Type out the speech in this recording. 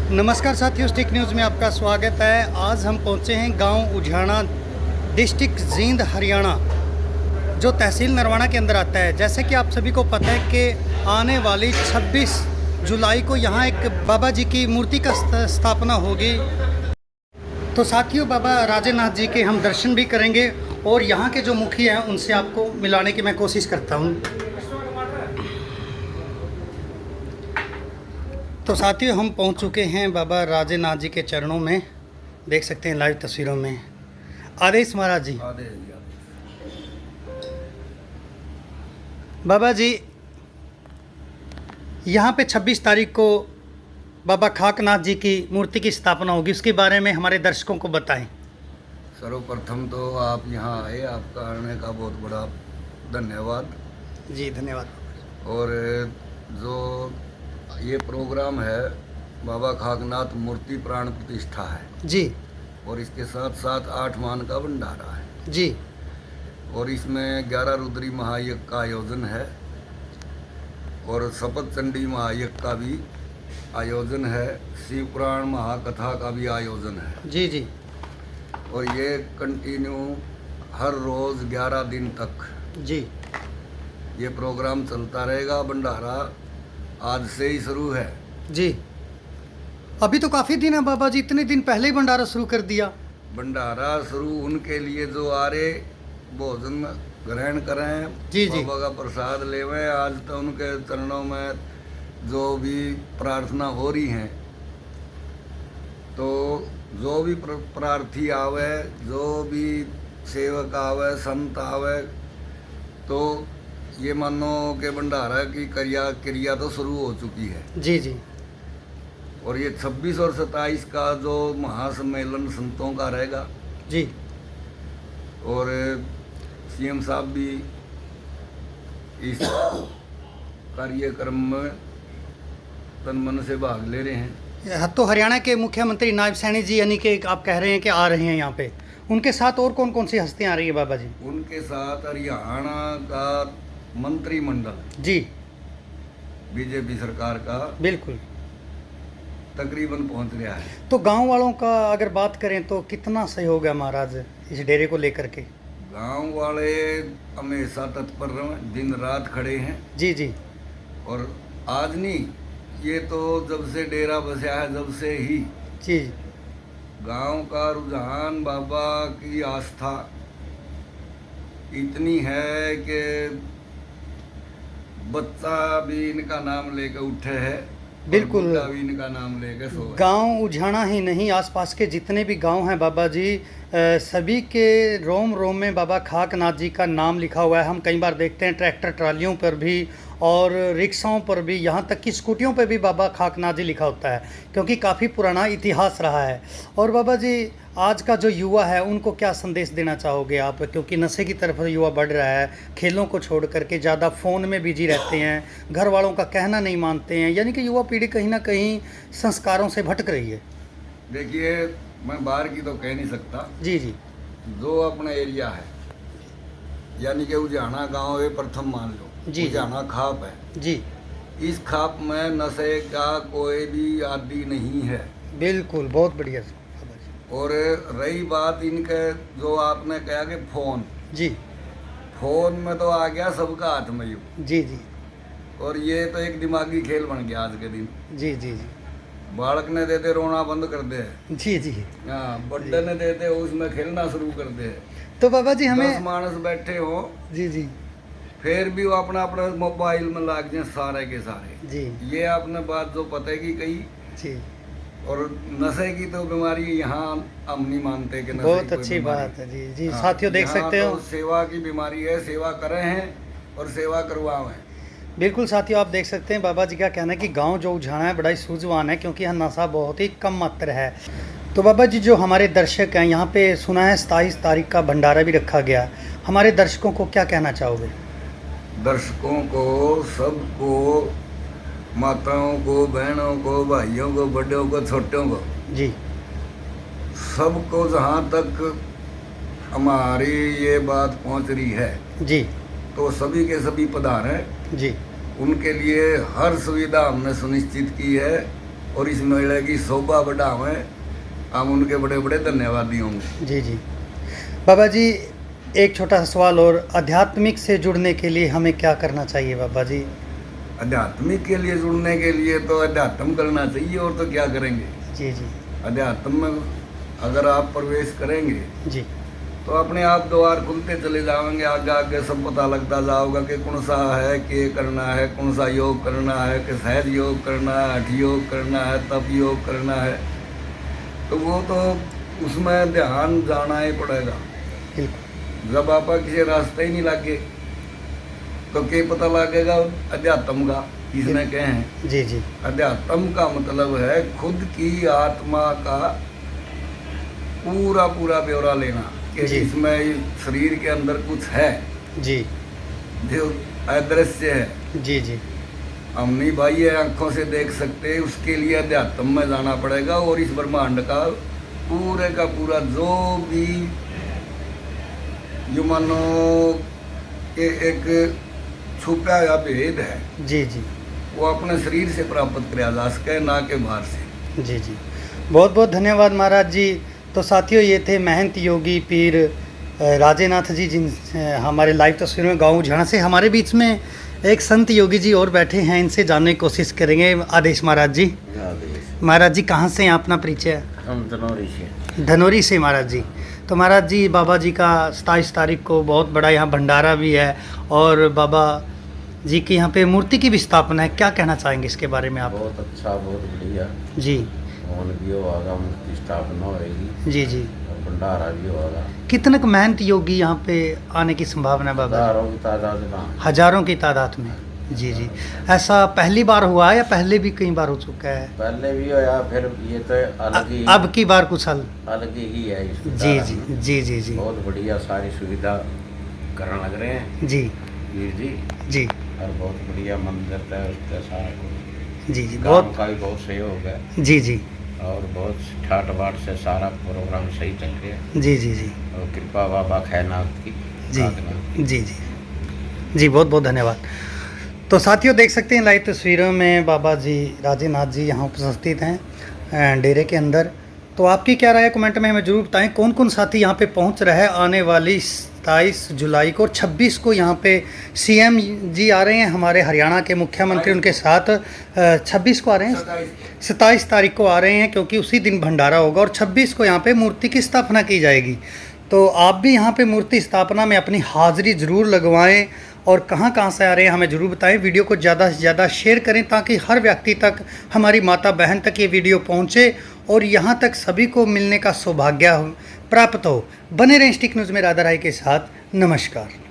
नमस्कार साथियों, stick news में आपका स्वागत है। आज हम पहुंचे हैं गांव उझाना, डिस्ट्रिक्ट जींद, हरियाणा, जो तहसील नरवाना के अंदर आता है। जैसे कि आप सभी को पता है कि आने वाली 26 जुलाई को यहां एक बाबा जी की मूर्ति का स्थापना होगी। तो साथियों, बाबा राजेनाथ जी के हम दर्शन भी करेंगे और यहाँ के जो मुखिया हैं उनसे आपको मिलाने की मैं कोशिश करता हूँ। तो साथियों, हम पहुंच चुके हैं बाबा राजेनाथ जी के चरणों में। देख सकते हैं लाइव तस्वीरों में। आदेश महाराज जी। बाबा जी, यहाँ पे 26 तारीख को बाबा खाकनाथ जी की मूर्ति की स्थापना होगी, उसके बारे में हमारे दर्शकों को बताएं। सर्वप्रथम तो आप यहाँ आए, आपका आने का बहुत बड़ा धन्यवाद। जी धन्यवाद। और जो ये प्रोग्राम है, बाबा खाकनाथ मूर्ति प्राण प्रतिष्ठा है जी। और इसके साथ साथ 8 मान का भंडारा है जी। और इसमें 11 रुद्री महायज्ञ का आयोजन है और शपथ चंडी महायज्ञ का भी आयोजन है। शिव पुराण महाकथा का भी आयोजन है। जी जी। और ये कंटिन्यू हर रोज़ 11 दिन तक जी। ये प्रोग्राम चलता रहेगा। भंडारा आज से ही शुरू है जी। अभी तो काफ़ी दिन है बाबा जी, इतने दिन पहले ही भंडारा शुरू कर दिया। भंडारा शुरू उनके लिए जो आ रहे भोजन ग्रहण करें, जी जी। बाबा का प्रसाद लेवें। आज तो उनके चरणों में जो भी प्रार्थना हो रही हैं, तो जो भी प्रार्थी आवे, जो भी सेवक आवे, संत आवे, तो ये मानो कि भंडारा की क्रिया तो शुरू हो चुकी है। जी जी। और ये 26 और 27 का जो महासम्मेलन संतों का रहेगा जी। और सीएम साहब भी इस कार्यक्रम में तन मन से भाग ले रहे हैं। तो हरियाणा के मुख्यमंत्री नायब सैनी जी, यानी कि आप कह रहे हैं कि आ रहे हैं यहाँ पे, उनके साथ और कौन कौन सी हस्तियाँ आ रही है बाबा जी? उनके साथ हरियाणा का मंत्रिमंडल जी। बीजेपी सरकार का बिल्कुल तकरीबन पहुंच गया है। तो गांव वालों का अगर बात करें तो कितना सहयोग है महाराज इस डेरे को लेकर के? गांव वाले हमेशा तत्पर रहे, दिन रात खड़े हैं। जी जी। और आज नहीं, ये तो जब से डेरा बसा है जब से ही जी। गांव का रुझान, बाबा की आस्था इतनी है कि बच्चा भी इनका नाम लेकर उठे है। बिल्कुल। भी इनका नाम लेकर सो है। गांव उझाना ही नहीं, आसपास के जितने भी गांव हैं बाबा जी, सभी के रोम रोम में बाबा खाकनाथ जी का नाम लिखा हुआ है। हम कई बार देखते हैं ट्रैक्टर ट्रालियों पर भी और रिक्शाओं पर भी, यहाँ तक कि स्कूटियों पर भी बाबा खाकनाथ जी लिखा होता है, क्योंकि काफ़ी पुराना इतिहास रहा है। और बाबा जी, आज का जो युवा है उनको क्या संदेश देना चाहोगे आप? क्योंकि नशे की तरफ युवा बढ़ रहा है, खेलों को छोड़ करके ज़्यादा फ़ोन में बिजी रहते हैं, घर वालों का कहना नहीं मानते हैं, यानी कि युवा पीढ़ी कहीं ना कहीं संस्कारों से भटक रही है। देखिए, मैं बाहर की तो कह नहीं सकता। जी जी। जो अपना एरिया है, यानी कि उजाना गांव है, प्रथम मान लो जी। उजाना खाप है। जी। इस खाप में नशे का कोई भी आदि नहीं है। बिल्कुल, बहुत बढ़िया। और रही बात इनके, जो आपने कहा कि फोन, जी। फोन में तो आ गया सबका हाथ में यू। जी जी। और ये तो एक दिमागी खेल बन गया आज के दिन। जी जी जी। बालक ने देते रोना बंद कर दे, जी जी। हाँ, बड्डे ने देते उसमें खेलना शुरू कर दे। तो बाबा जी 10 हमें, मानस बैठे हो, जी जी फिर भी वो अपना अपना मोबाइल में लाग जाए सारे के सारे। जी ये आपने बात जो पता की कही। जी। और नशे की तो बीमारी यहाँ हम नहीं मानते कि नशे बहुत की कोई अच्छी बीमारी। बात है। जी जी। हाँ, साथियों देख यहाँ सकते हो, तो सेवा की बीमारी है, सेवा करे हैं और सेवा करवाएं। बिल्कुल साथियों, आप देख सकते हैं बाबा जी का कहना है कि गांव जो उझाना है बड़ा ही सूझवान है, क्योंकि यहाँ नशा बहुत ही कम मात्रा है। तो बाबा जी, जो हमारे दर्शक हैं यहाँ पे, सुना है 27 तारीख का भंडारा भी रखा गया, हमारे दर्शकों को क्या कहना चाहोगे? दर्शकों को, सबको, माताओं को, बहनों को, भाइयों को, बड़ों को, छोटों को, जी, सबको जहाँ तक हमारी ये बात पहुँच रही है, जी तो सभी के सभी पधारें। जी। उनके लिए हर सुविधा हमने सुनिश्चित की है और इस मेले की शोभा बढ़ावें, हम उनके बड़े बड़े धन्यवादी होंगे। जी जी। बाबा जी, एक छोटा सा सवाल और, आध्यात्मिक से जुड़ने के लिए हमें क्या करना चाहिए बाबा जी? आध्यात्मिक के लिए जुड़ने के लिए तो अध्यात्म करना चाहिए, और तो क्या करेंगे। जी जी अध्यात्म में अगर आप प्रवेश करेंगे जी तो अपने आप द्वार खुलते चले जाएंगे, आगे आगे सब पता लगता जाओगा कि कौन सा है, के करना है, कौन सा योग करना है, कि सहज योग करना है, हठ योग करना है, तप योग करना है। तो वो तो उसमें ध्यान जाना ही पड़ेगा। बिल्कुल। जब आप किसी रास्ते ही नहीं लगे तो क्या पता लगेगा अध्यात्म का, किसने कहे हैं। जी जी अध्यात्म का मतलब है खुद की आत्मा का पूरा पूरा ब्यौरा लेना कि जी। इसमें शरीर के अंदर कुछ है जी जो अदृश्य है। जी जी हम नहीं भाई ये आंखों से देख सकते, उसके लिए अध्यात्म में जाना पड़ेगा। और इस ब्रह्मांड का पूरे का पूरा जो भी जो मानो कि एक छुपा हुआ भेद है, जी जी वो अपने शरीर से प्राप्त किया जा सके, ना के बाहर से। जी जी। बहुत बहुत धन्यवाद महाराज जी। तो साथियों, ये थे महंत योगी पीर राजेनाथ जी, जिन हमारे लाइव तस्वीरों में गाँव झड़ा से। हमारे बीच में एक संत योगी जी और बैठे हैं, इनसे जानने की कोशिश करेंगे। आदेश महाराज जी। महाराज जी, कहाँ से हैं, अपना परिचय? हम धनौरी से। धनौरी से महाराज जी। तो महाराज जी, बाबा जी का 27 तारीख को बहुत बड़ा यहाँ भंडारा भी है, और बाबा जी की यहाँ पे मूर्ति की भी स्थापना है। क्या कहना चाहेंगे इसके बारे में आप? बहुत अच्छा, बहुत बढ़िया। जी। हवन भी होगा, मूर्ति स्थापना होगी। जी जी। और भंडारा भी होगा। कितने महंत योगी यहाँ पे आने की संभावना है बाबा? हजारों की तादाद में। हजारों की तादाद में। जी जी। ऐसा पहली बार हुआ है या पहले भी कई बार हो चुका है? पहले भी होया, फिर ये तो अलग ही, अब की बार कुछ अलग ही है इस जी भंडारा जी में। जी जी जी बहुत बढ़िया, सारी सुविधा करने लग रहे हैं जी वीर जी। जी और बहुत बढ़िया मंदिर है, उसका सारा कुछ। जी जी। गाँव बहुत का भी बहुत सहयोग है, जी जी और बहुत ठाट बाट से सारा प्रोग्राम सही चल रहा है। जी जी जी और कृपा बाबा खैनाथ की। जी कागनाथ। जी जी जी। बहुत बहुत धन्यवाद। तो साथियों, देख सकते हैं लाइव तस्वीरों में बाबा जी राजेनाथ जी यहाँ उपस्थित हैं डेरे के अंदर। तो आपकी क्या राय है, कमेंट में हमें जरूर बताएं। कौन कौन साथी यहाँ पे पहुँच रहे हैं आने वाली 27 जुलाई को, और 26 को यहाँ पे सीएम जी आ रहे हैं, हमारे हरियाणा के मुख्यमंत्री उनके साथ 26 को आ रहे हैं, 27 तारीख को आ रहे हैं, क्योंकि उसी दिन भंडारा होगा, और 26 को यहाँ पे मूर्ति की स्थापना की जाएगी। तो आप भी यहाँ पे मूर्ति स्थापना में अपनी हाज़िरी ज़रूर लगवाएं, और कहाँ से आ रहे हैं हमें ज़रूर बताएं। वीडियो को ज़्यादा से ज़्यादा शेयर करें, ताकि हर व्यक्ति तक, हमारी माता बहन तक ये वीडियो पहुँचे, और यहाँ तक सभी को मिलने का सौभाग्य प्राप्त हो। बने रहें स्टिक न्यूज़ में राधा राय के साथ। नमस्कार।